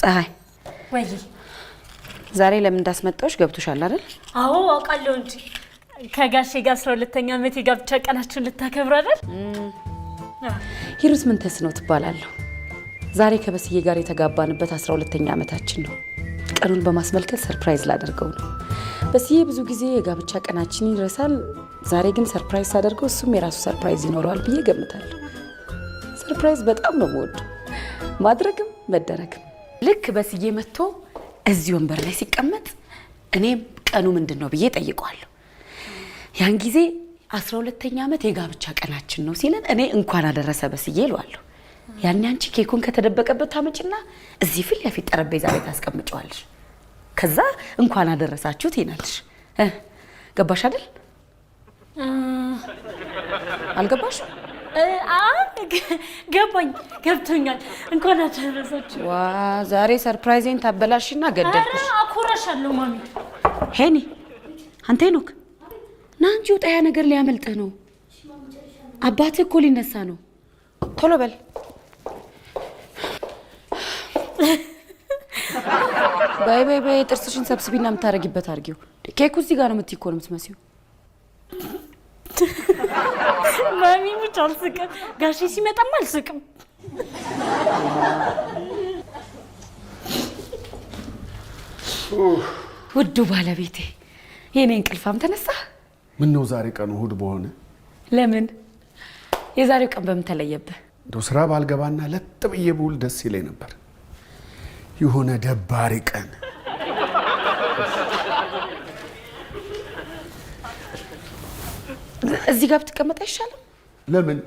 ፀሐይ ወይ ዛሬ ለምን እንዳስመጣውሽ ገብቶሻል አይደል? አዎ አውቃለሁ እንጂ ከጋሼ ጋር 12ኛ ዓመት የጋብቻ ቀናችን ልታከብር አይደል? ሂሩት ምን ተስኖ ትባላለሁ። ዛሬ ከበስዬ ጋር የተጋባንበት 12ኛ ዓመታችን ነው። ቀኑን በማስመልከት ሰርፕራይዝ ላደርገው ነው። በስዬ ብዙ ጊዜ የጋብቻ ቀናችን ይረሳል። ዛሬ ግን ሰርፕራይዝ አደርገው እሱም የራሱ ሰርፕራይዝ ይኖረዋል ብዬ ገምታለሁ። ሰርፕራይዝ በጣም ነው የምወደው፣ ማድረግም መደረግም። ልክ በስዬ መጥቶ እዚህ ወንበር ላይ ሲቀመጥ እኔም ቀኑ ምንድነው ብዬ ጠይቀዋለሁ። ያን ጊዜ 12ኛ ዓመት የጋብቻ ቀናችን ነው ሲለን እኔ እንኳን አደረሰ በስዬ እለዋለሁ። ያን አንቺ ኬኩን ከተደበቀበት ታመጭና እዚህ ፊት ለፊት ጠረጴዛ ላይ ታስቀምጪዋለሽ። ከዛ እንኳን አደረሳችሁት ይናልሽ። ገባሽ አይደል? አልገባሽ? ገባኝ፣ ገብቶኛል። እንኳን አደረሳችሁ። ዋ ዛሬ ሰርፕራይዜን ታበላሽና ገደልኩሽ። አኮራሻለሁ ማሚ። ሄኒ አንተ ሄኖክ ና እንጂ ውጣ፣ ያ ነገር ሊያመልጥህ ነው። አባትህ እኮ ሊነሳ ነው። ቶሎ በል። በይ ጥርስሽን ሰብስቢና የምታረጊበት አድርጊው። ኬኩ እዚህ ጋር ነው የምትይ እኮ ነው የምትመስዪው። ማሚ ሙች አልስቅም። ጋሼ ሲመጣም አልስቅም። ውዱ ባለቤቴ የኔ እንቅልፋም ተነሳ። ምን ነው ዛሬ ቀኑ እሑድ በሆነ? ለምን የዛሬው ቀን በምን ተለየብህ? እንደው ስራ ባልገባና ለጥ ብዬ ብውል ደስ ይለኝ ነበር። የሆነ ደባሪ ቀን። እዚህ ጋር ብትቀመጥ አይሻልም? ለምን?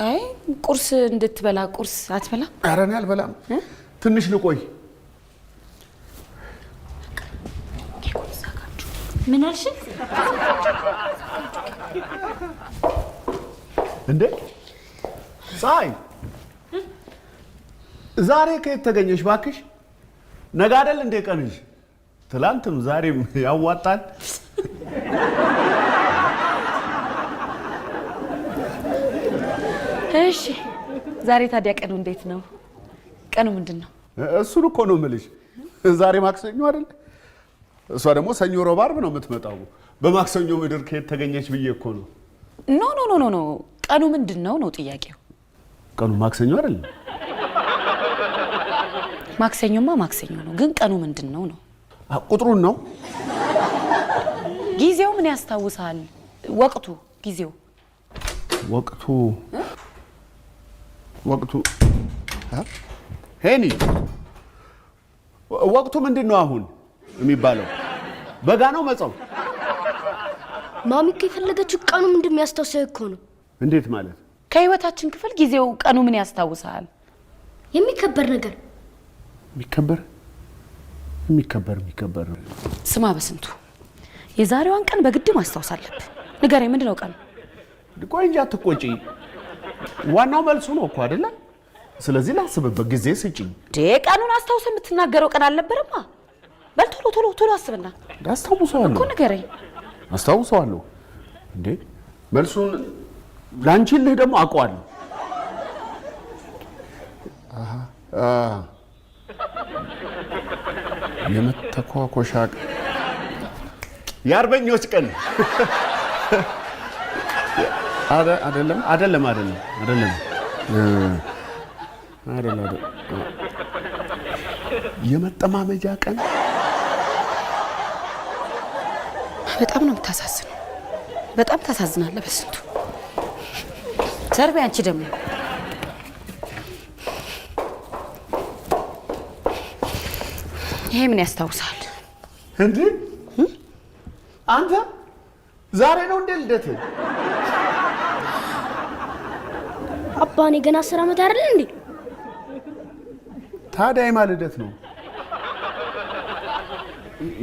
አይ ቁርስ እንድትበላ። ቁርስ አትበላም? ኧረ እኔ አልበላም። ትንሽ ልቆይ። ምን አልሽ? እንዴ ፀሐይ፣ ዛሬ ከየት ተገኘሽ ባክሽ? ነገ አይደል እንደ ቀንሽ? ትላንትም ዛሬም ያዋጣል። እሺ ዛሬ ታዲያ ቀኑ እንዴት ነው? ቀኑ ምንድን ነው? እሱን እኮ ነው የምልሽ። ዛሬ ማክሰኞ አይደል? እሷ ደግሞ ሰኞ፣ ሮብ፣ ዓርብ ነው የምትመጣው። በማክሰኞ ምድር ከየት ተገኘች ብዬ እኮ ነው። ኖ ቀኑ ምንድን ነው ነው ጥያቄው። ቀኑ ማክሰኞ አይደል? ማክሰኞማ ማክሰኞ ነው፣ ግን ቀኑ ምንድን ነው ነው? ቁጥሩን ነው። ጊዜው ምን ያስታውሳል? ወቅቱ፣ ጊዜው፣ ወቅቱ ሄኒ፣ ወቅቱ ምንድን ነው አሁን የሚባለው? በጋ ነው መጸው? ማሚ እኮ የፈለገችው ቀኑ ምንድን የሚያስታውሰው እኮ ነው። እንዴት ማለት? ከህይወታችን ክፍል ጊዜው፣ ቀኑ ምን ያስታውሳል? የሚከበር ነገር። የሚከበር ስማ በስንቱ፣ የዛሬዋን ቀን በግድ ማስታወስ አለብህ። ንገረኝ፣ ምንድን ነው ቀኑ? ቆይ እንጂ አትቆጪ። ዋናው መልሱ ነው እኮ አይደለ? ስለዚህ ላስብበት ጊዜ ስጪኝ። ቀኑን አስታውሰህ የምትናገረው ቀን አልነበረማ? በል ቶሎ አስብና። አስታውሰዋለሁ እኮ ንገረኝ። አስታውሰዋለሁ። እንዴ መልሱን ላንቺልህ ደግሞ አውቀዋለሁ። የመተኳኮሻ የአርበኞች ቀን አይደለም። የመጠማመጃ ቀን። በጣም ነው የምታሳዝነው። በጣም ታሳዝናለህ በስንቱ። ሰርቤ አንቺ ደግሞ ይሄ ምን ያስታውሳል እንዴ? አንተ ዛሬ ነው እንደ ልደት? አባ እኔ ገና 10 ዓመት አይደል እንዴ? ታዲያ የማን ልደት ነው?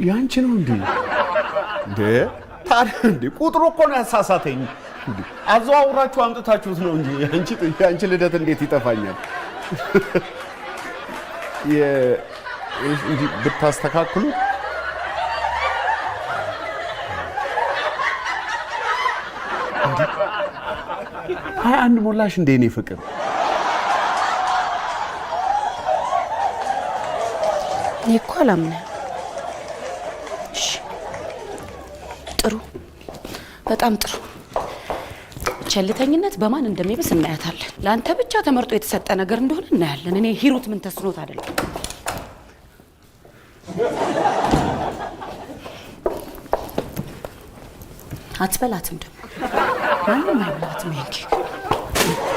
ያንቺ ነው እንዴ? ታዲያ እንዴ ቁጥሩ እኮ ነው ያሳሳተኝ። አዘዋውራችሁ አምጥታችሁት ነው እንጂ ያንቺ ልደት እንዴት ይጠፋኛል? እንጂ ብታስተካክሉ አንድ ሞላሽ እንደ እኔ ፍቅር እኔ እኮ አላምነህም። እሺ ጥሩ፣ በጣም ጥሩ። ቸልተኝነት በማን እንደሚብስ እናያታለን። ለአንተ ብቻ ተመርጦ የተሰጠ ነገር እንደሆነ እናያለን። እኔ ሂሩት ምን ተስኖት አይደለም። አትበላትም ደግሞ ማንም አይበላትም ይሄን ኬክ።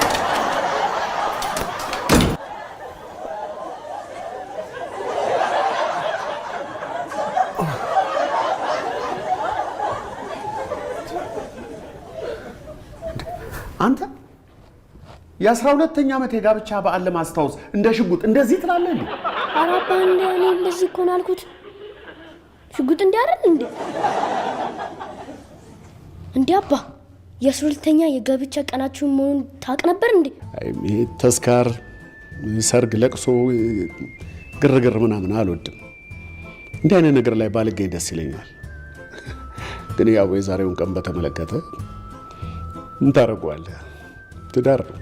አንተ የ12ኛ ዓመት የጋብቻ በዓል ለማስታወስ እንደ ሽጉጥ እንደዚህ ትላለህ እንዴ? ኧረ አባ እኔ እንደዚህ እኮ ነው ያልኩት። ሽጉጥ እንዲህ አይደል እንዴ? እንዴ አባ የ12ኛ የጋብቻ ቀናችሁን መሆኑን ታውቅ ነበር እንዴ? ይሄ ተስካር፣ ሰርግ፣ ለቅሶ፣ ግርግር ምናምን አልወድም። እንዲህ አይነት ነገር ላይ ባልገኝ ደስ ይለኛል። ግን ያው የዛሬውን ቀን በተመለከተ ምን ታደርገዋለህ? ትዳር ነው።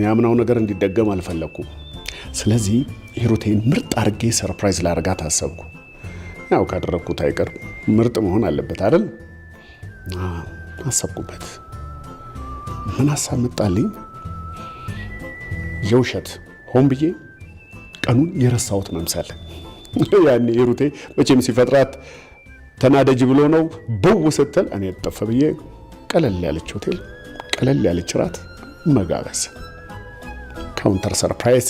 ያምናው ነገር እንዲደገም አልፈለኩም። ስለዚህ ሂሩቴን ምርጥ አድርጌ ሰርፕራይዝ ላደርጋት አሰብኩ። ያው ካደረግኩት አይቀር ምርጥ መሆን አለበት አይደል? አሰብኩበት። ምን ሀሳብ መጣልኝ? የውሸት ሆን ብዬ ቀኑን የረሳሁት መምሰል። ያኔ ሂሩቴ መቼም ሲፈጥራት ተናደጅ ብሎ ነው ብው ስትል እኔ ጠፈ ብዬ ቀለል ያለች ሆቴል፣ ቀለል ያለች ራት መጋበዝ፣ ካውንተር ሰርፕራይዝ።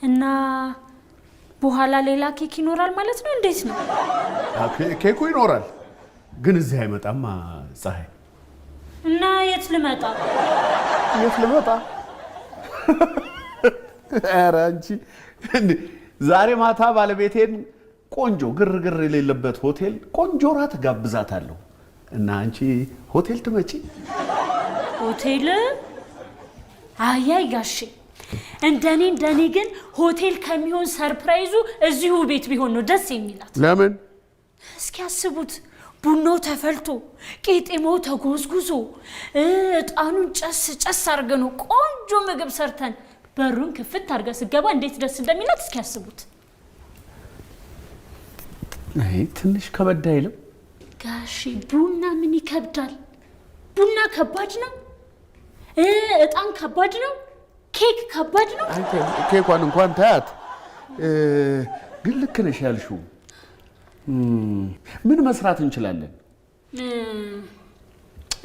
እና በኋላ ሌላ ኬክ ይኖራል ማለት ነው? እንዴት ነው? ኬኩ ይኖራል፣ ግን እዚህ አይመጣም ፀሐይ። እና የት ልመጣ? የት ልመጣ? ኧረ አንቺ ዛሬ ማታ ባለቤቴን ቆንጆ ግርግር የሌለበት ሆቴል ቆንጆ ራት ጋብዛታለሁ እና አንቺ ሆቴል ትመጪ? ሆቴል? አያይ ጋሼ፣ እንደኔ ግን ሆቴል ከሚሆን ሰርፕራይዙ እዚሁ ቤት ቢሆን ነው ደስ የሚላት። ለምን? እስኪ አስቡት፣ ቡናው ተፈልቶ ቄጤማው ተጎዝጉዞ እጣኑን ጨስ አድርገን ቆንጆ ምግብ ሰርተን በሩን ክፍት አድርጋ ስገባ እንዴት ደስ እንደሚላት እስኪ አስቡት። አይ ትንሽ ከበድ አይልም ጋሼ? ቡና ምን ይከብዳል? ቡና ከባድ ነው። እጣን ከባድ ነው። ኬክ ከባድ ነው። አንተ ኬኳን እንኳን ታያት። ግን ልክ ነሽ ያልሽው። ምን መስራት እንችላለን?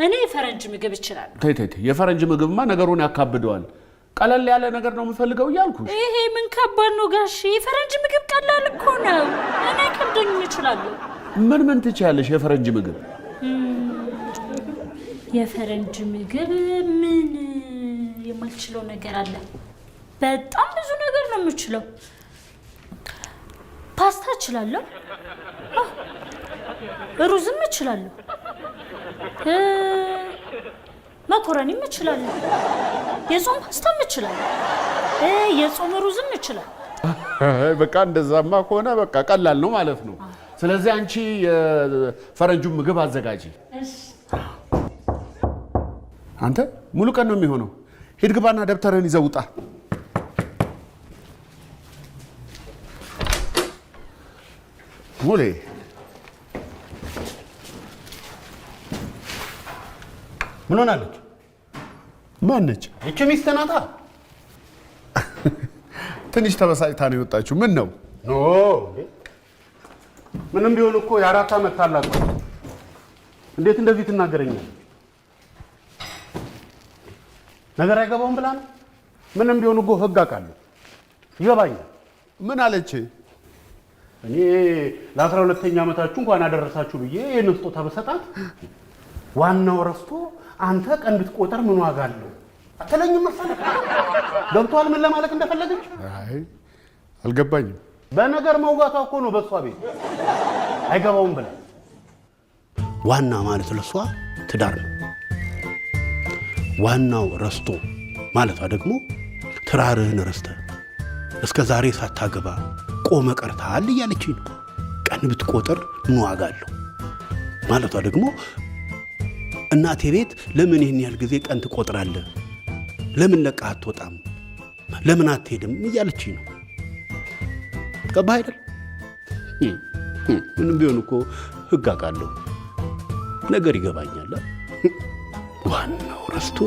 እኔ የፈረንጅ ምግብ እችላለሁ። ተይ የፈረንጅ ምግብማ ነገሩን ያካብደዋል። ቀለል ያለ ነገር ነው የምፈልገው እያልኩሽ። ይሄ ምን ከባድ ነው ጋሼ? የፈረንጅ ምግብ ቀላል እኮ ነው። እኔ ከብዶኝ እችላለሁ። ምን ትችያለሽ? የፈረንጅ ምግብ የፈረንጅ ምግብ ምን የማልችለው ነገር አለ? በጣም ብዙ ነገር ነው የምችለው። ፓስታ እችላለሁ፣ ሩዝም እችላለሁ፣ መኮረኒም እችላለሁ፣ የጾም ፓስታም እችላለሁ፣ የጾም ሩዝም እችላለሁ። በቃ እንደዛማ ከሆነ በቃ ቀላል ነው ማለት ነው። ስለዚህ አንቺ የፈረንጁን ምግብ አዘጋጂ። አንተ ሙሉ ቀን ነው የሚሆነው። ሂድ ግባና ደብተርህን ይዘህ ውጣ። ሙሌ ምን ሆናለች? ማን ነች? እቺ ሚስት ናታ። ትንሽ ተበሳጭታ ነው የወጣችው። ምን ነው? ኖ ምንም ቢሆን እኮ የ4 ዓመት ታላቅ ነው። እንዴት እንደዚህ ትናገረኛለህ? ነገር አይገባውም ብላ ነው። ምንም ቢሆን እኮ ህግ አውቃለሁ፣ ይገባኛል። ምን አለች? እኔ ለ12ኛ ዓመታችሁ እንኳን አደረሳችሁ ብዬ ይህን ስጦታ በሰጣት ዋናው ረስቶ አንተ ቀን ብትቆጠር ምን ዋጋ አለው አትለኝም መሰለህ? ገብቶሃል ምን ለማለት እንደፈለገች? አይ አልገባኝም። በነገር መውጋቷ እኮ ነው በሷ ቤት አይገባውም ብላ። ዋና ማለት ለሷ ትዳር ነው። ዋናው ረስቶ ማለቷ ደግሞ ትዳርህን ረስተህ እስከ ዛሬ ሳታገባ ቆመ ቀርተሃል እያለችኝ ነው። ቀን ብትቆጥር ምን ዋጋ አለው ማለቷ ደግሞ እናቴ ቤት ለምን ይህን ያህል ጊዜ ቀን ትቆጥራለህ ለምን ለቃ አትወጣም ለምን አትሄድም እያለችኝ ነው። ገባህ አይደል? ምንም ቢሆን እኮ ህግ አውቃለሁ ነገር ይገባኛል። ዋናው ረስቶ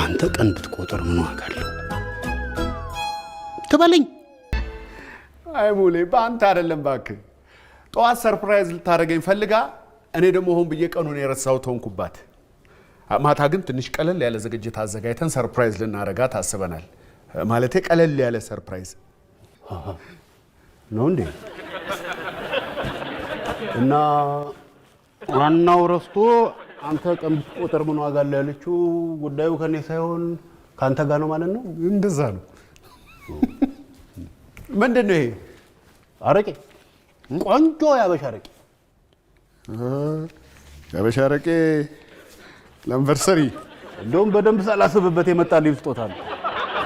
አንተ ቀን ብትቆጥር ምን ዋጋ አለው ትበለኝ። አይ ሙሌ በአንተ አይደለም እባክህ። ጠዋት ሰርፕራይዝ ልታደርገኝ ፈልጋ እኔ ደግሞ ሆን ብዬ ቀኑን የረሳሁት ሆንኩባት። ማታ ግን ትንሽ ቀለል ያለ ዝግጅት አዘጋጅተን ሰርፕራይዝ ልናረጋት አስበናል። ማለቴ ቀለል ያለ ሰርፕራይዝ ነው እንዴ? እና ዋናው ረስቶ አንተ ቀን ብትቆጥር ምን ዋጋ አለው ያለችው ጉዳዩ ከኔ ሳይሆን ካንተ ጋር ነው ማለት ነው? እንደዛ ነው። ምንድን ነው ይሄ? አረቄ፣ ቆንጆ ያበሻ አረቄ። ያበሻ አረቄ ለአንቨርሰሪ። እንደውም በደንብ ሳላስብበት የመጣልኝ ስጦታ ነው።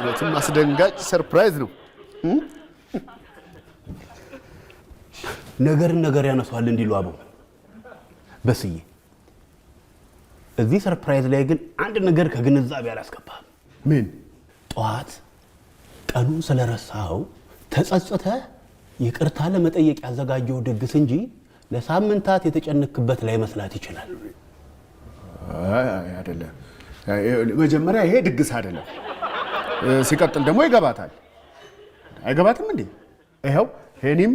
በጣም አስደንጋጭ ሰርፕራይዝ ነው። ነገርን ነገር ያነሷል እንዲሉ አበው በስዬ። እዚህ ሰርፕራይዝ ላይ ግን አንድ ነገር ከግንዛቤ አላስገባም። ምን? ጠዋት ቀኑን ስለረሳው ተጸጽተህ ይቅርታ ለመጠየቅ ያዘጋጀው ድግስ እንጂ ለሳምንታት የተጨነክበት ላይ መስላት ይችላል። አይደለም። መጀመሪያ ይሄ ድግስ አይደለም። ሲቀጥል ደግሞ ይገባታል። አይገባትም እንዴ? ይኸው ሄኒም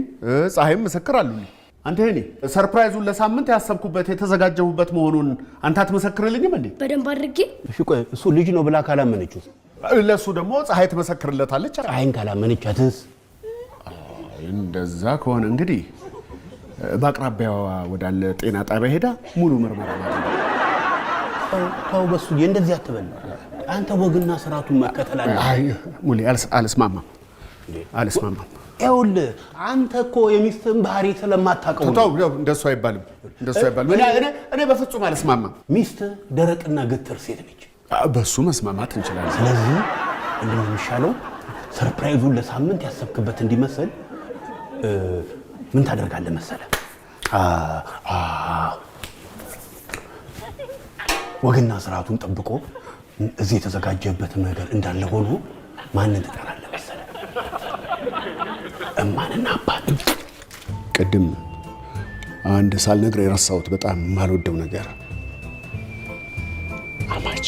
ፀሐይም ምስክር አሉልኝ። አንተ ሄኒ ሰርፕራይዙን ለሳምንት ያሰብኩበት የተዘጋጀሁበት መሆኑን አንተ አትመሰክርልኝም እንዴ? በደንብ አድርጌ። እሺ ቆይ እሱ ልጅ ነው ብላ ካላመነችው ለሱ ደግሞ ፀሐይ ትመሰክርለታለች። ፀሐይን ካላመነቻትስ? እንደዛ ከሆነ እንግዲህ በአቅራቢያዋ ወዳለ ጤና ጣቢያ ሄዳ ሙሉ ምርመራ ማለት ተው በሱ እንደዚህ አትበል። አንተ ወግና ስርዓቱን መከተል አለ። አይ ሙሌ አልስማማም። ይኸውልህ አንተ እኮ የሚስትህን ባህሪ ስለማታውቀው ነው። እንደሱ አይባልም። እኔ በፍጹም አልስማማም። ሚስትህ ደረቅና ግትር ሴት ነች። በሱ መስማማት እንችላለን። ስለዚህ እንደሚሻለው ሰርፕራይዙን ለሳምንት ያሰብክበት እንዲመስል ምን ታደርጋለህ መሰለህ? ወግና ስርዓቱን ጠብቆ እዚህ የተዘጋጀበት ነገር እንዳለ ሆኖ ማንን ትጠራለህ መሰለህ? እማንና አባት። ቅድም አንድ ሳልነግር የረሳሁት በጣም የማልወደው ነገር አማች፣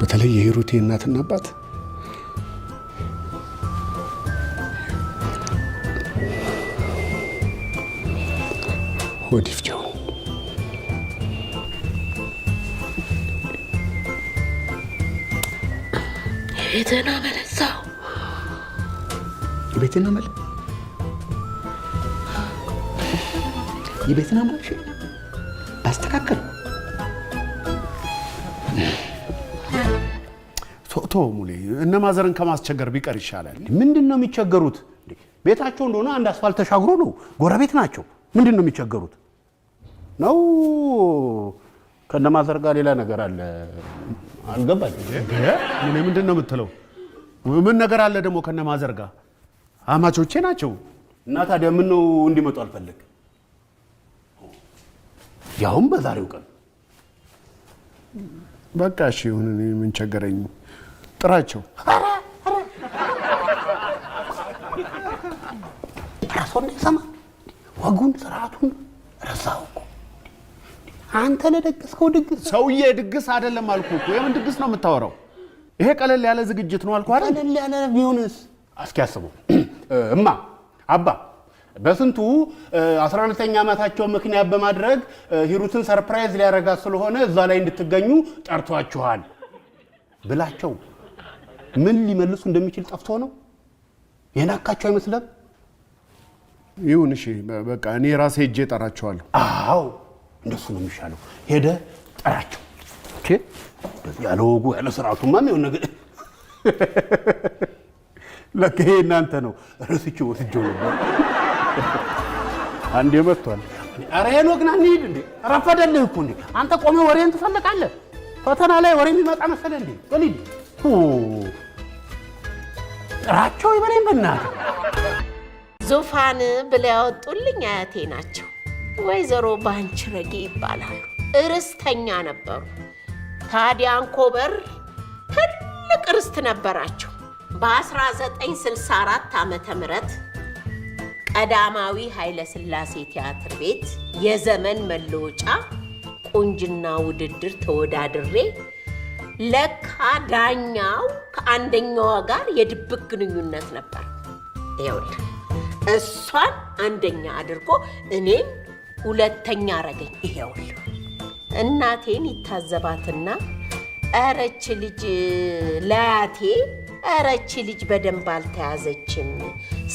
በተለይ የሂሩቴ እናትና አባት ወዲፍቸው ቤትና መለሳው የቤትና መለ የቤትና መለ አስተካከል ቶ ሙሌ እነ ማዘርን ከማስቸገር ቢቀር ይሻላል። ምንድን ነው የሚቸገሩት? ቤታቸው እንደሆነ አንድ አስፋልት ተሻግሮ ነው፣ ጎረቤት ናቸው። ምንድን ነው የሚቸገሩት? ነው ከነ ማዘር ጋር ሌላ ነገር አለ። አልገባኝም። ምን ምንድን ነው የምትለው? ምን ነገር አለ ደግሞ ከነ ማዘር ጋር? አማቾቼ ናቸው። እና ታዲያ ምን ነው እንዲመጡ አልፈለግ? ያውም በዛሬው ቀን። በቃ እሺ ይሁን። እኔ ምን ቸገረኝ? ጥራቸው። ራስዎን ሰማ ወጉን ስርዓቱን ረሳው እኮ። አንተ ለደገስከው ድግስ ሰውዬ ድግስ አይደለም አልኩህ እኮ። የምን ድግስ ነው የምታወራው? ይሄ ቀለል ያለ ዝግጅት ነው አልኩህ አይደል? ቀለል ያለ ቢሆንስ? እስኪ አስቡ እማ አባ በስንቱ 12ኛ ዓመታቸው ምክንያት በማድረግ ሂሩትን ሰርፕራይዝ ሊያረጋት ስለሆነ እዛ ላይ እንድትገኙ ጠርቷችኋል ብላቸው ምን ሊመልሱ እንደሚችል ጠፍቶ ነው? የናካቸው አይመስልም? ይሁን እሺ በቃ እኔ ራሴ ሄጄ ጠራቸዋለሁ። አዎ እንደሱ ነው የሚሻለው። ሄደ ጠራቸው። ኦኬ ያለ ወጉ ያለ ስርዓቱማ ነው ነገር ለከ እናንተ ነው ረስቼው ወስጄው ነበር። አንዴ መጥቷል። ኧረ ሄኖ ግን አንሂድ እንዴ! ረፈደልህ እኮ እንዴ! አንተ ቆመ ወሬን ትፈልጋለህ? ፈተና ላይ ወሬ የሚመጣ መሰለህ እንዴ? ወሊድ ጥራቸው ይበለኝ በእናትህ። ዙፋን ብለው ያወጡልኝ አያቴ ናቸው። ወይዘሮ ባንችረጌ ይባላሉ። እርስተኛ ነበሩ። ታዲያ አንኮበር ትልቅ ርስት ነበራቸው። በ1964 ዓመተ ምህረት ቀዳማዊ ኃይለ ሥላሴ ቲያትር ቤት የዘመን መለወጫ ቁንጅና ውድድር ተወዳድሬ ለካ ዳኛው ከአንደኛዋ ጋር የድብቅ ግንኙነት ነበር። ይኸውልህ እሷን አንደኛ አድርጎ እኔን ሁለተኛ አረገኝ። ይኸውልህ እናቴን ይታዘባትና እረች ልጅ ለያቴ እረች ልጅ በደንብ አልተያዘችም፣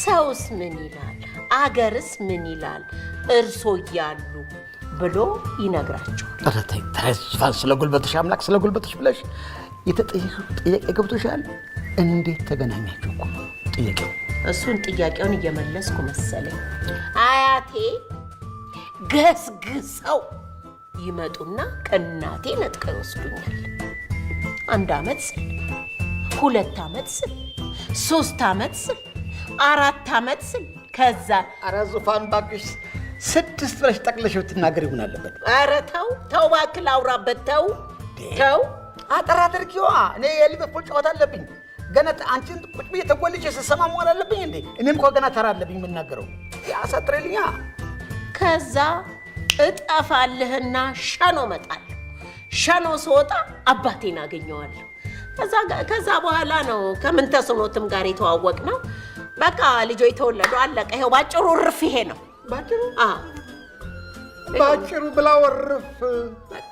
ሰውስ ምን ይላል፣ አገርስ ምን ይላል እርሶ እያሉ ብሎ ይነግራቸዋል። ኧረ ተይ ዙፋን፣ ስለ ጉልበትሽ አምላክ፣ ስለ ጉልበትሽ ብለሽ የተጠየቀው ጥያቄ ገብቶሻል? እንዴት ተገናኛችሁ እኮ ነው ጥያቄው። እሱን ጥያቄውን እየመለስኩ መሰለኝ። አያቴ ገስግሰው ይመጡና ከእናቴ ነጥቀው ይወስዱኛል። 1 ዓመት ስል 2 ዓመት ስል 3 ዓመት ስል 4 ዓመት ስል ከዛ ኧረ ዙፋን እባክሽ 6 ብለሽ ጠቅለሽ ብትናገር ይሆን አለበት። ኧረ ተው እባክህ ላውራበት። ተው አጠር አድርጊዋ። እኔ የሊቨርፑል ጨዋታ አለብኝ ገና። አንቺን ቁጭ ብዬ ተጎልቼ ስሰማ መዋል አለብኝ እንዴ? እኔም እኮ ገና ተራ አለብኝ የምናገረው። ያሳጥረልኛ። ከዛ እጠፋልህና ሸኖ እመጣለሁ። ሸኖ ስወጣ አባቴን አገኘዋለሁ። ከዛ በኋላ ነው ከምንተስኖትም ጋር የተዋወቅ ነው። በቃ ልጆች ተወለዱ፣ አለቀ። ይኸው ባጭሩ እርፍ። ይሄ ነው ባጭሩ ብላ ወርፍ። በቃ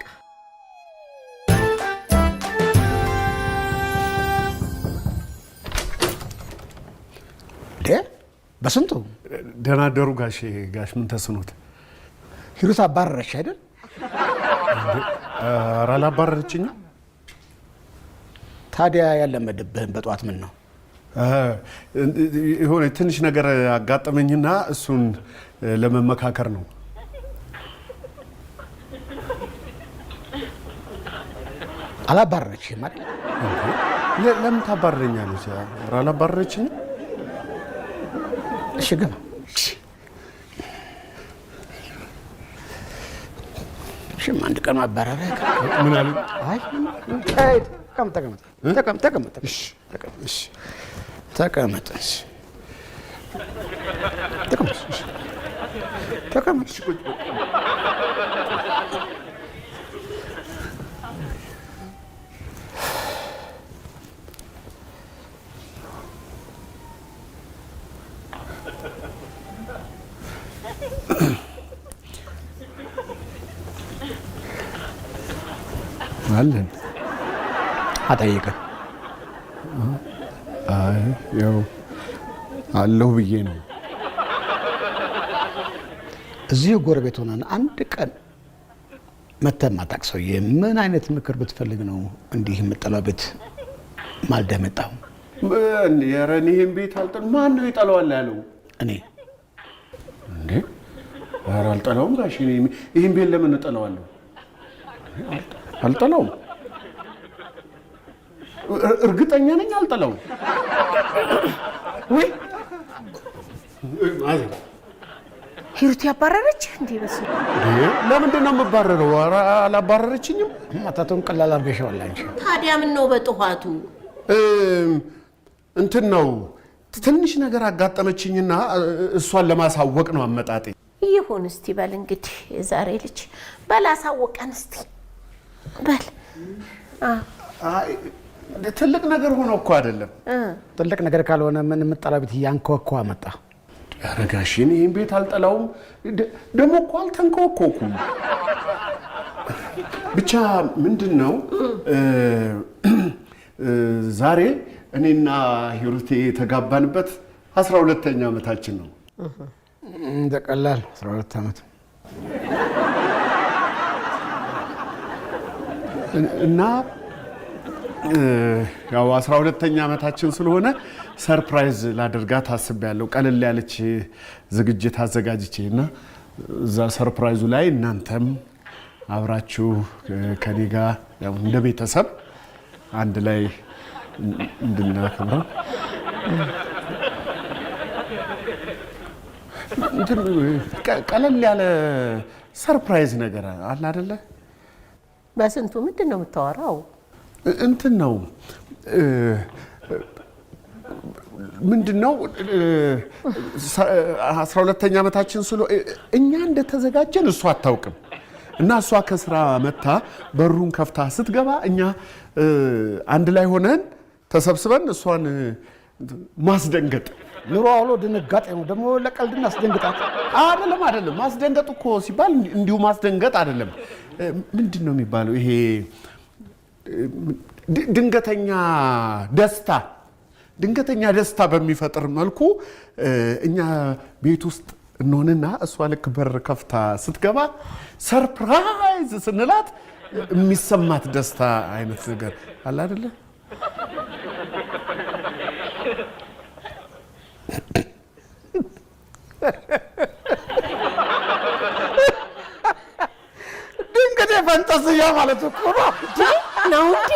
በስንቱ ደህና አደሩ ጋሽ ምንተስኖት። ሂሩት አባረረሽ አይደል? ኧረ አላባረረችኝም። ታዲያ ያለመደብህን በጠዋት ምን ነው? የሆነ ትንሽ ነገር አጋጠመኝና እሱን ለመመካከር ነው። አላባረረችህም አይደል? ለምን ታባረረኛለች? ኧረ አላባረረችኝም። እሺ ግባ። እሺም አንድ ቀን ማባረረ ምን አሉ? አይ ተቀመጥ። እሺ ተቀመጥ። አለን አጠይቀህ አይ ያው አለሁ ብዬ ነው። እዚህ ጎረቤት ሆነን አንድ ቀን መተህ የማታውቅ ሰውዬ ምን አይነት ምክር ብትፈልግ ነው እንዲህ የምጠላው ቤት ማልደህ መጣሁ? ኧረ እኔ ይሄን ቤት አልጠላውም። ማን ነው ይጠላዋል ያለው? እኔ እንዴ? ኧረ አልጠላውም ጋሽ። እኔ ይሄን ቤት ለምን እጠላዋለሁ? አልጠላውም። እርግጠኛ ነኝ አልጠላውም። ወይ ሂሩት ያባረረች እንዴ? በሱ ለምንድን ነው የምባረረው? ኧረ አላባረረችኝም። ማታቱን ቀላል አድርገሽዋል አንቺ። ታዲያ ምን ነው በጠዋቱ? እንትን ነው ትንሽ ነገር አጋጠመችኝና እሷን ለማሳወቅ ነው አመጣጤ። ይሁን እስቲ በል እንግዲህ የዛሬ ልጅ በላሳወቀን እስቲ በል። አይ ትልቅ ነገር ሆኖ እኮ አይደለም። ትልቅ ነገር ካልሆነ ምን የምጠላው ቤት እያንኳኳ መጣ? ኧረ ጋሼ እኔ ይሄን ቤት አልጠላውም። ደግሞ እኮ አልተንኳኳኩም። ብቻ ምንድን ነው ዛሬ እኔና ሂሩቴ የተጋባንበት 12ኛ ዓመታችን ነው። እንደ ቀላል 12 ዓመት እና ያው 12ኛ ዓመታችን ስለሆነ ሰርፕራይዝ ላደርጋት አስቤያለሁ። ቀለል ያለች ዝግጅት አዘጋጅቼ እና እዛ ሰርፕራይዙ ላይ እናንተም አብራችሁ ከኔ ጋር ያው እንደ ቤተሰብ አንድ ላይ እንድናከብረው ቀለል ያለ ሰርፕራይዝ ነገር አለ አይደለ? በስንቱ ምንድን ነው የምታወራው? እንትን ነው ምንድነው 12ኛ ዓመታችን ስለ እኛ እንደተዘጋጀን እሷ አታውቅም። እና እሷ ከስራ መታ በሩን ከፍታ ስትገባ እኛ አንድ ላይ ሆነን ተሰብስበን እሷን ማስደንገጥ ኑሮ አውሎ ድንጋጤ ነው ደግሞ ለቀልድና አስደንግጣት አይደለም። ማስደንገጥ እኮ ሲባል እንዲሁ ማስደንገጥ አይደለም። ምንድነው የሚባለው? ይሄ ድንገተኛ ደስታ በሚፈጥር መልኩ እኛ ቤት ውስጥ እንሆንና እሷ ልክ በር ከፍታ ስትገባ ሰርፕራይዝ ስንላት የሚሰማት ደስታ አይነት ነገር አለ አይደለ? ድንገት የፈንጠዝያ ማለት እኮ ነው እንዴ?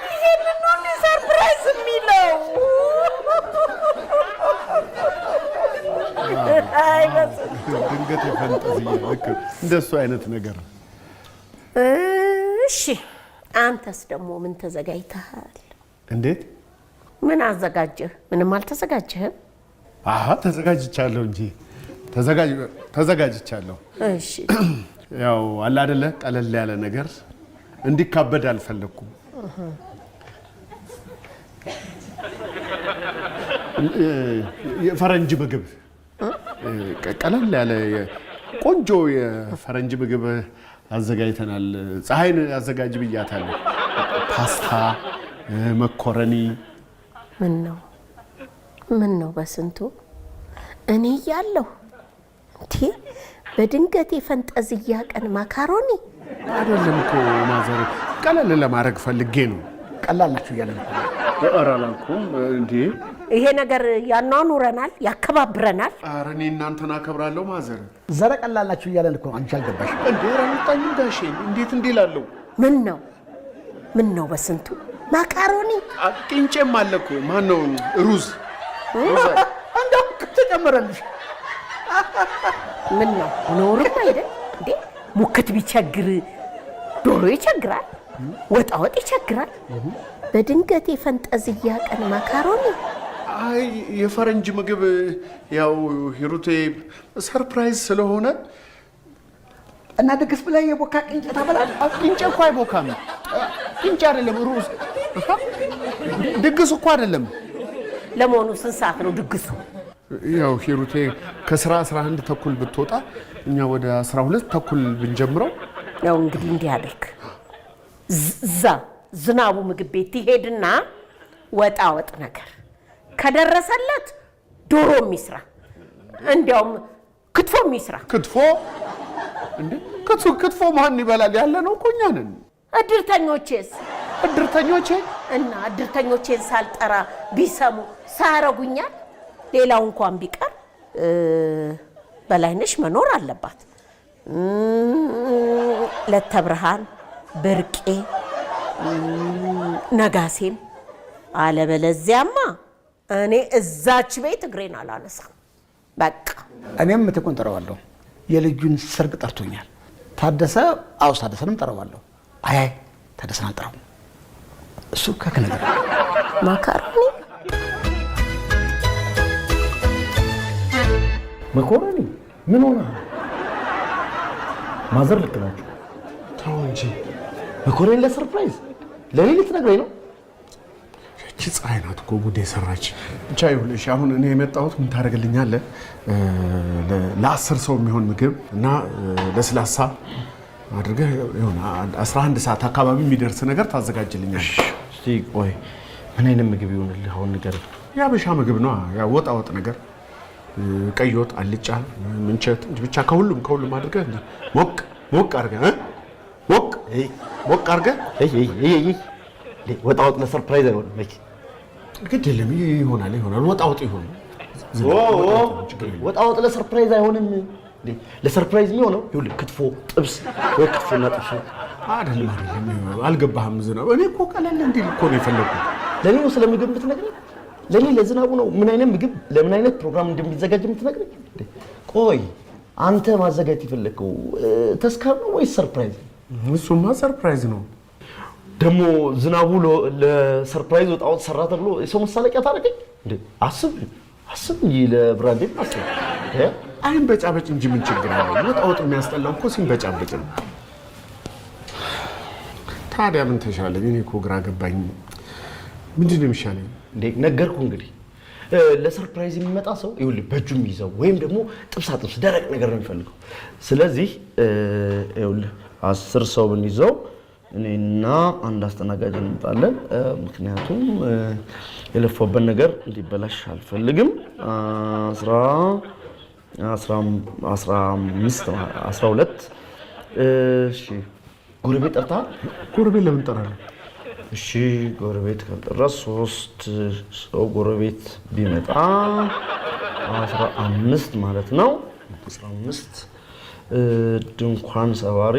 ይሄንን ነው ሰርፕራይዝ የሚለው? ድንገት የፈንጠዝያ ልክ እንደሱ አይነት ነገር። እሺ አንተስ ደግሞ ምን ተዘጋጅተሃል? እንዴት? ምን አዘጋጀህ? ምንም አልተዘጋጀህም? ተዘጋጅቻለሁ እንጂ ተዘጋጅቻለሁ። እሺ ያው አለ አይደለ ቀለል ያለ ነገር እንዲካበድ አልፈለኩም። የፈረንጅ ምግብ ቀለል ያለ ቆንጆ የፈረንጅ ምግብ አዘጋጅተናል። ፀሐይን አዘጋጅ ብያታለሁ። ፓስታ፣ መኮረኒ። ምን ነው በስንቱ እኔ እያለሁ እንዴ በድንገት የፈንጠዝያ ቀን ማካሮኒ አይደለም እኮ ማዘር፣ ቀለል ለማድረግ ፈልጌ ነው። ቀላል ናችሁ እያለ ነው። ኧረ አላልኩም እንዴ። ይሄ ነገር ያኗኑረናል፣ ያከባብረናል። ኧረ እኔ እናንተን አከብራለሁ ማዘር። ዘረ ቀላል ናችሁ እያለን እኮ አንቺ አልገባሽ እንዴ? ረምጣኝ ጋሼ እንዴት እንዴ ላለው ምን ነው በስንቱ ማካሮኒ ቅንጬም አለ እኮ። ማን ነው ሩዝ እንደው ተጨመረልሽ። ምን ነው ኖርም አይደል እንዴ? ሙክት ቢቸግር ዶሮ ይቸግራል፣ ወጣወጥ ይቸግራል። በድንገት የፈንጠዝያ ቀን ማካሮኒ። አይ የፈረንጅ ምግብ ያው ሂሩቴ ሰርፕራይዝ ስለሆነ እና ድግስ ብላ የቦካ ቅንጬ ታበላለህ? ቅንጬ እኮ አይቦካም። ቅንጬ አይደለም ሩዝ። ድግስ እኮ አይደለም። ለመሆኑ ስንት ሰዓት ነው ድግሱ? ያው ሂሩቴ ከስራ 11 ተኩል ብትወጣ እኛ ወደ 12 ተኩል ብንጀምረው። ያው እንግዲህ እንዲህ አድርግ። ዝናቡ ምግብ ቤት ትሄድና ወጣወጥ ነገር ከደረሰለት ዶሮ የሚስራ እንዲያውም ክትፎ የሚስራ። ክትፎ እንዴ? ክትፎ ማን ይበላል? ያለ ነው እኮ እኛ ነን። እድርተኞቼስ? እና እድርተኞቼን ሳልጠራ ቢሰሙ ሳያረጉኛል? ሌላው እንኳን ቢቀር በላይነሽ መኖር አለባት። ለተብርሃን፣ ብርቄ፣ ነጋሴም። አለበለዚያማ እኔ እዛች ቤት እግሬን አላነሳም። በቃ እኔም ምትኩን ጠራዋለሁ። የልጁን ሰርግ ጠርቶኛል። ታደሰ አውስ ታደሰንም ጠራዋለሁ። አይ ታደሰን አልጠራውም። እሱ ከከነገር ማካሮኒ መኮረኒ ምን ሆነ? ማዘር ልክ ናቸው። ተው እንጂ መኮረኒ ለሰርፕራይዝ ለኔ ልትነግረኝ ነው? እቺ ፀሐይ ናት እኮ ጉድ የሰራች። ብቻ ይኸውልሽ አሁን እኔ የመጣሁት ምን ታደርግልኛለህ? ለ10 ሰው የሚሆን ምግብ እና ለስላሳ አድርገህ ይሁን 11 ሰዓት አካባቢ የሚደርስ ነገር ታዘጋጅልኛለህ። እስቲ ቆይ ምን አይነት ምግብ ይሆንልህ አሁን ንገረኝ። የሀበሻ ምግብ ነው። ያ ወጣ ወጥ ነገር ቀይ ወጥ፣ አልጫ፣ ምንቸት ብቻ ከሁሉም አድርገህ ሞቅ አድርገህ ሞቅ አድርገህ ወጣ ወጥ ለሰርፕራይዝ አይሆንም። መቼ ግድ የለም ይሆናል። ወጣ ወጥ ይሆን። ወጣ ወጥ ለሰርፕራይዝ አይሆንም። ለሰርፕራይዝ የሚሆነው ይኸውልህ ክትፎ፣ ጥብስ ወይ ክትፎና ጥብስ አይደለም። አልገባህም? ዝናቡ እኔ እኮ ቀለል እንዲል እኮ ነው የፈለኩት። ለኔ ነው ስለ ምግብ የምትነግረኝ? ለኔ ለዝናቡ ነው ምን አይነት ምግብ ለምን አይነት ፕሮግራም እንደሚዘጋጅ የምትነግረኝ? ቆይ አንተ ማዘጋጀት የፈለከው ተስካር ነው ወይስ ሰርፕራይዝ? እሱማ ሰርፕራይዝ ነው። ደግሞ ዝናቡ ለሰርፕራይዝ ወጣው ሰራ ተብሎ የሰው መሳለቂያ ታረቀኝ እንዴ? አስብ እንጂ ለብራንዴ አስብ። አይን በጫበጭ እንጂ ምን ችግር አለው? ወጣው የሚያስጠላው እኮ ሲንበጫበጭ ነው። ታዲያ ምን ተሻለኝ? እኔ እኮ ግራ ገባኝ። ምንድን ነው የሚሻለኝ? እንዴ ነገርኩ እንግዲህ ለሰርፕራይዝ የሚመጣ ሰው ይኸውልህ በእጁ የሚይዘው ወይም ደግሞ ጥብስ ደረቅ ነገር ነው የሚፈልገው። ስለዚህ ይኸውልህ 10 ሰው ብንይዘው እኔና አንድ አስተናጋጅ እንመጣለን። ምክንያቱም የለፈውበት ነገር እንዲበላሽ አልፈልግም። 12 እሺ። ጎረቤት ጠርተሃል? ጎረቤት ለምን ጠራለህ? እሺ ጎረቤት ካልጠራ 3 ሰው ጎረቤት ቢመጣ 15 ማለት ነው። 15 ድንኳን ሰባሪ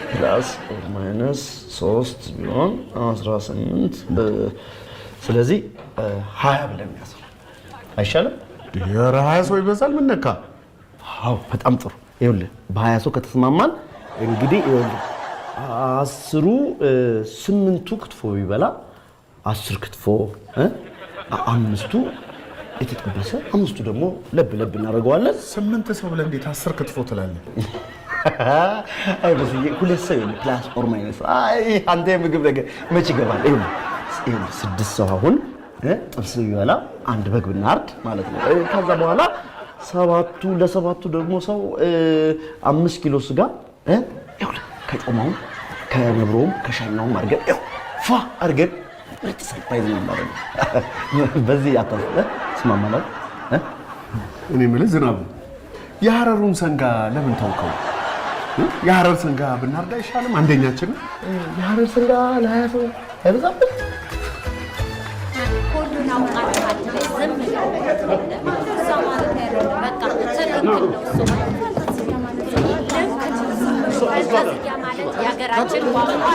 ፕላስ ማይነስ 3 ቢሆን 18 ስለዚህ 20 ብለን ያዘው አይሻልም? ኧረ 20 ሰው ይበዛል። ምን ነካ? አዎ በጣም ጥሩ። ይኸውልህ በ20 ሰው ከተስማማን እንግዲህ ይኸውልህ 8ቱ ክትፎ ቢበላ 10 ክትፎ 5ቱ የተጠበሰ 5ቱ ደግሞ ለብ እናደርገዋለን። 8 ሰው ብለህ እንዴት 10 ክትፎ ትላለህ? አይ በዚህ 2 ሰው ፕላስ ኦር ማይነስ አንተ የምግብ ነገር መች ይገባል? ይኸውልህ 6 ሰው አሁን ጥብስ ቢበላ 1 በግ ብናርድ ማለት ነው። ከዛ በኋላ ለሰባቱ ደግሞ ሰው 5 ኪሎ ስጋ ይኸውልህ ከጮማውም ከነብሮም ከሻኛውም አድርገን ፏ አድርገን ምርጥ ሰርፕራይዝ ነው ማለት ነው። በዚህ ስማማናል። እኔ የምልህ ዝናቡ የሐረሩን ሰንጋ ለምን ታውቀው? የሐረር ሰንጋ ብናርዳ አይሻልም? አንደኛችን የሐረር ሰንጋ ለ20 ሰው አይበዛብን? ሁሉን አውቃለሁ። ዝም ብለው እዛ ማለት አይደለም። በቃ ትክክል ነው እሱ ማለት የሀገራችን ቋንቋ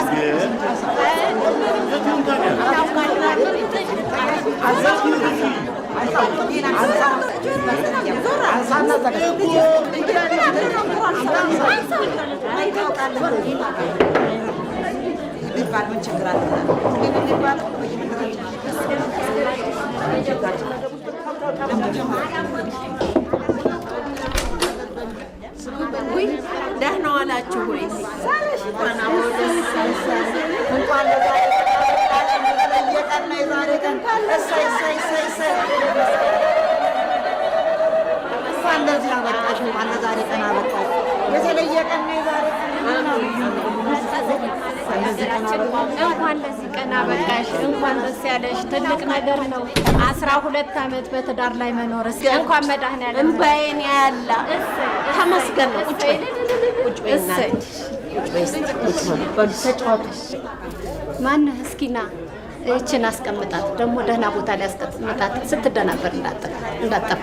ደህና ዋላችሁ ወይ? እንኳን ለዚህ ቀን አበቃሽ፣ እንኳን ደስ ያለሽ። ትልቅ ነገር ነው 12 ዓመት በትዳር ላይ መኖር። እስኪ እንኳን መድኃኒዓለም እንባዬን ያላ ተመስገን ነው። ቁጭ በይ ማነህ? እስኪ ና ይህችን አስቀምጣት። ደግሞ ደህና ቦታ ላይ አስቀምጣት። ስትደናበር እንዳጠፋ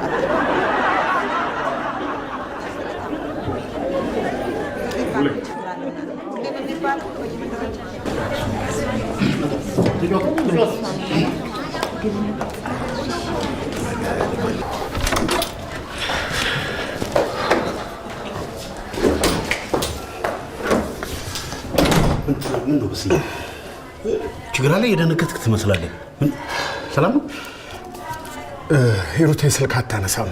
ምን ነው በስዬ ችግር አለ? የደነገጥክ ትመስላለህ። ምን ሰላም ነው? ሂሩቴ ስልክ አታነሳም።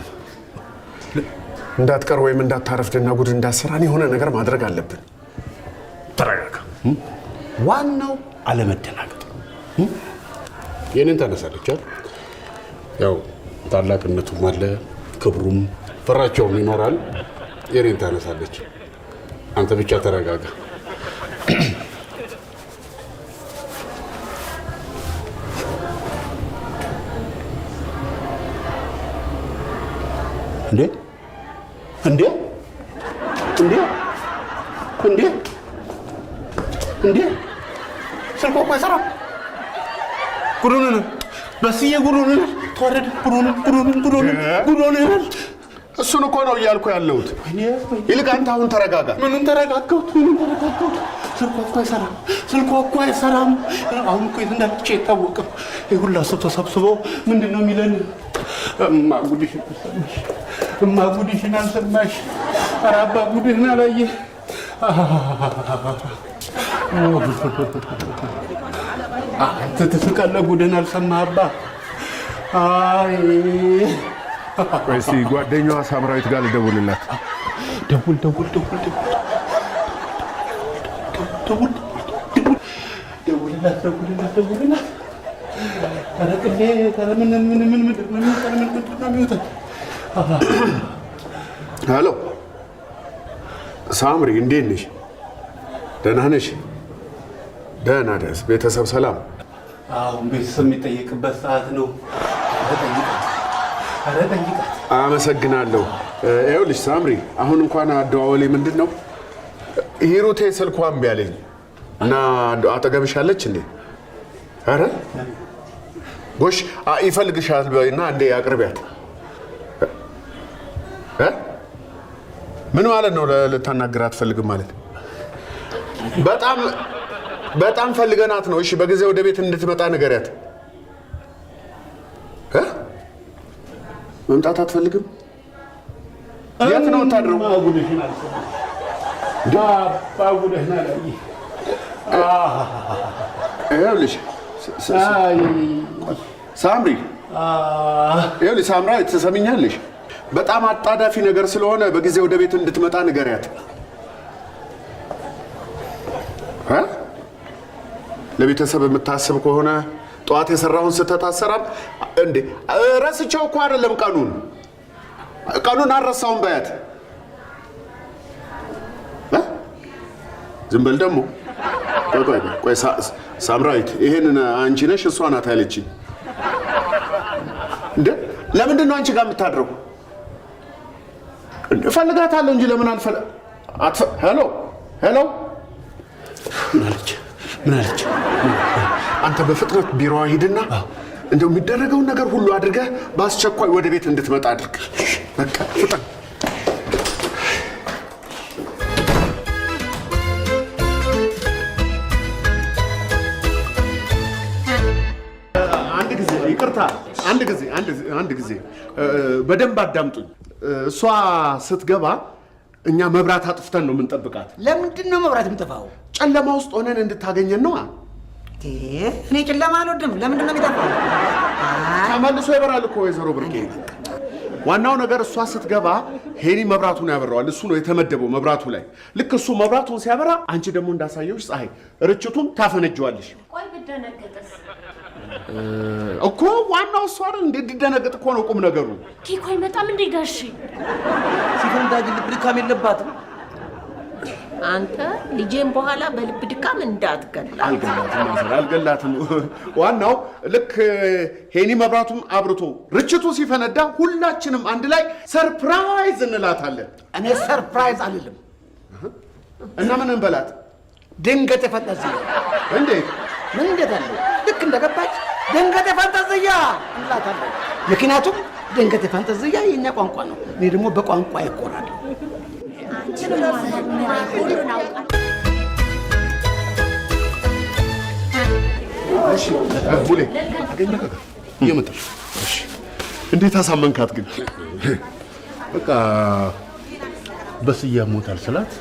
እንዳትቀር ወይም እንዳታረፍድና ጉድ እንዳሰራን የሆነ ነገር ማድረግ አለብን። ተረጋጋ። ዋናው አለመደናገጥ። የኔን ታነሳለች አይደል? ያው ታላቅነቱም አለ ክብሩም ፍራቸውም ይኖራል። የኔን ታነሳለች። አንተ ብቻ ተረጋጋ። እንዴ ስልኩ እኮ አይሰራም። ጉዱን በስዬ ጉዱን ተወረደ። ጉዱን እሱን እኮ ነው እያልኩ ያለሁት። ይልቅ አንተ አሁን ተረጋጋ። ምኑን ተረጋጋሁት? ስልኩ እኮ አይሰራም። አሁን እኮ የት እንዳለች አይታወቅም። ይህ ሁላ ሰው ተሰብስቦ ምንድን ነው የሚለን? እማ ጉድሽን አልሰማሽ? ኧረ አባ ጉድህን አላየህ? አንተ ትስቃለህ፣ ጉድህን አልሰማህ አባ? አይ ቆይ እስኪ ጓደኛዋ ሳምራዊት ጋር ልደውልላት። ደውል ደውልላት። ተረቅሌ ሄሎ ሳምሪ፣ እንዴት ነሽ? ደህና ነሽ? ደህና ደስ ቤተሰብ ሰላም? አሁን ቤተሰብ የሚጠየቅበት ሰዓት ነው። ኧረ ጠይቃት። አመሰግናለሁ። ይኸውልሽ ሳምሪ፣ አሁን እንኳን አደዋወሌ ምንድን ነው ሂሩቴ ስልኳን እምቢ አለኝ እና አጠገብሽ አለች እንዴ? ኧረ ጎሽ ይፈልግሻል በይና እንዴ አቅርቢያት። ምን ማለት ነው ልታናግር አትፈልግም ማለት? በጣም ፈልገናት ነው። እሺ በጊዜ ወደ ቤት እንድትመጣ ንገሪያት። መምጣት አትፈልግም? የት ነው የምታድረው? ይኸውልሽ ሳምሪ፣ ይኸውልሽ ሳምራዊት ትሰሚኛለሽ? በጣም አጣዳፊ ነገር ስለሆነ በጊዜ ወደ ቤት እንድትመጣ ንገሪያት። ለቤተሰብ የምታስብ ከሆነ ጠዋት የሰራውን ስህተት አሰራም እንዴ? ረስቸው እኮ አይደለም ቀኑን አልረሳውም በያት። ዝም በል ደግሞ። ቆይ ሳምራዊት፣ ይሄንን አንቺ ነሽ እሷ ናት ያለችኝ እንዴ? ለምንድን ነው አንቺ ጋር የምታድረው? እፈልጋታለሁ እንጂ ለምን ሄሎ ምን አለች? አንተ በፍጥነት ቢሮዋ ሂድና እንደው የሚደረገውን ነገር ሁሉ አድርገህ በአስቸኳይ ወደ ቤት እንድትመጣ አድርግ። በቃ ፍጠን። አንድ ጊዜ በደንብ አዳምጡኝ። እሷ ስትገባ እኛ መብራት አጥፍተን ነው የምንጠብቃት። ለምንድን ነው መብራት የምጠፋው? ጨለማ ውስጥ ሆነን እንድታገኘን ነው። እኔ ጨለማ አልወድም። ለምንድን ነው የሚጠፋው? ተመልሶ ይበራል እኮ ወይዘሮ ብርቄ። ዋናው ነገር እሷ ስትገባ ሄኒ መብራቱን ያበራዋል። እሱ ነው የተመደበው መብራቱ ላይ። ልክ እሱ መብራቱን ሲያበራ አንቺ ደግሞ እንዳሳየውሽ ፀሐይ ርችቱን ታፈነጀዋለሽ። ቆይ ብደነገጥስ? እኮ ዋናው እሱ አይደል? እንድትደነግጥ እኮ ነው ቁም ነገሩ። ኬኮ አይመጣም እንዴ ጋሼ? ሲፈንዳ ግን ልብ ድካም የለባትም። አንተ ልጄን በኋላ በልብ ድካም እንዳትገላት። አልገላትም። ዋናው ልክ ሄኒ መብራቱን አብርቶ ርችቱ ሲፈነዳ ሁላችንም አንድ ላይ ሰርፕራይዝ እንላታለን። እኔ ሰርፕራይዝ አልልም። እና ምን እንበላት? ድንገት የፈንጠዝያ። እንዴት? ምን እንዴት አለው? ልክ እንደገባች ድንገት የፈንጠዝያ እንላታለን። ምክንያቱም ድንገት የፈንጠዝያ የኛ ቋንቋ ነው። እኔ ደግሞ በቋንቋ ይቆራል። እሺ ቡሌ አገኘህ? እየመጣሽ። እሺ እንዴት አሳመንካት ግን? በቃ በስዬ አሞታል ስላት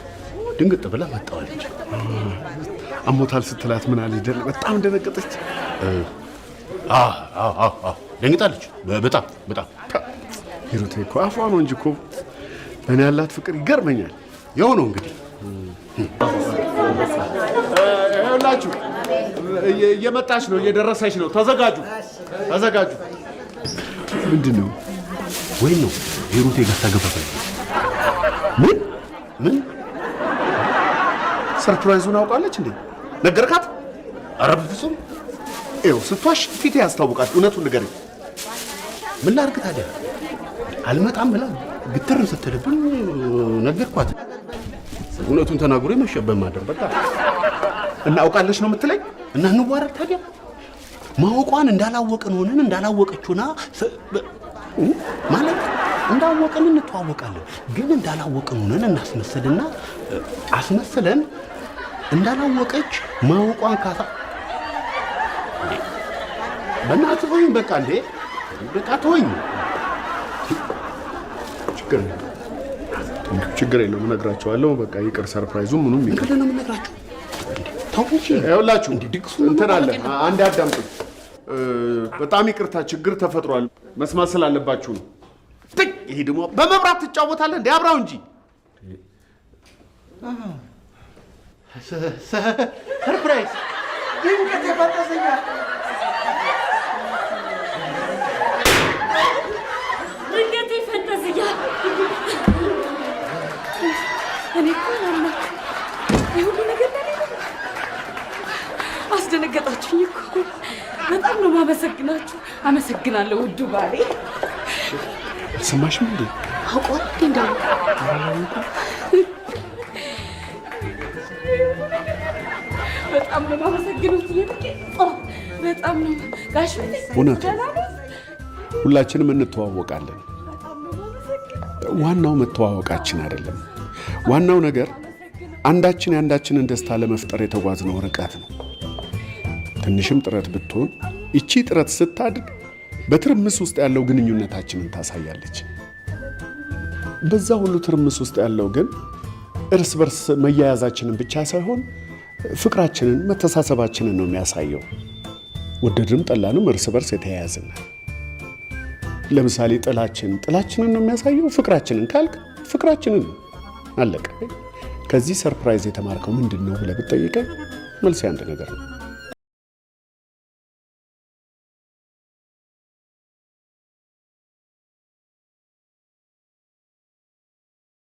ድንግጥ ብላ መጣዋለች። አሞታል ስትላት ምን አለ? በጣም ደነገጠች። ደንግጣለች በጣም ሂሩቴ እኮ አፏ ነው እንጂ እኮ እኔ ያላት ፍቅር ይገርመኛል። ያው ነው እንግዲህ። ይኸውላችሁ እየመጣች ነው፣ እየደረሰች ነው። ተዘጋጁ። ምንድን ነው? ወይ ነው ሂሩቴ ጋር ታገባበ። ምን ሰርፕራይዙን አውቃለች እንዴ? ነገርካት? ኧረ በፍፁም። ይኸው ስትዋሽ ፊቴ ያስታውቃል። እውነቱን ንገረኝ። ምን ላድርግ ታዲያ? አልመጣም ብላ ግትር ስትልብኝ ነገርኳት። እውነቱን ተናግሮ የመሸበት ማደር በቃ። እና አውቃለች ነው የምትለኝ? እና እንዋረድ ታዲያ? ማወቋን እንዳላወቅን ሆነን እንዳላወቀችውና ማለት እንዳወቅን እንተዋወቃለን፣ ግን እንዳላወቅን ሆነን እናስመስልና አስመስለን እንዳላወቀች ማወቋን ካሳ በእናትህ ተወኝ። በቃ እንዴ በቃ ተወኝ። ችግር የለውም እነግራቸዋለሁ። በቃ ይቅር፣ ሰርፕራይዙ ምኑም ይቅር። ምንድን ነው የምነግራቸው? ታውቁ ይኸውላችሁ እንትን አለ። አንድ አዳምጡ። በጣም ይቅርታ፣ ችግር ተፈጥሯል። መስማት ስላለባችሁ ነው። ይሄ ደግሞ በመብራት ትጫወታለህ እንዴ? አብራው እንጂ ሰርፕራይዝ ድንገት የፈጠሰኛ ድንገት ይፈጠስያ እኔ እኮ አላማ ይሁሉ ነገር ለኔ አስደነገጣችሁኝ እኮ። በጣም ነው ማመሰግናችሁ። አመሰግናለሁ ውዱ ባሌ። አልሰማሽም እንዴ? አውቋል እንደው በጣም ነው ማመሰግኑት። በጣም ነው ጋሽ። እውነት ሁላችንም እንተዋወቃለን። ዋናው መተዋወቃችን አይደለም። ዋናው ነገር አንዳችን የአንዳችንን ደስታ ለመፍጠር የተጓዝነው ርቀት ነው። ትንሽም ጥረት ብትሆን ይቺ ጥረት ስታድግ በትርምስ ውስጥ ያለው ግንኙነታችንን ታሳያለች። በዛ ሁሉ ትርምስ ውስጥ ያለው ግን እርስ በርስ መያያዛችንን ብቻ ሳይሆን ፍቅራችንን፣ መተሳሰባችንን ነው የሚያሳየው። ወደድንም ጠላንም እርስ በርስ የተያያዝን። ለምሳሌ ጥላችንን ነው የሚያሳየው። ፍቅራችንን ካልክ ፍቅራችንን ነው። አለቀ። ከዚህ ሰርፕራይዝ የተማርከው ምንድን ነው ብለህ ብትጠይቀኝ መልሴ አንድ ነገር ነው።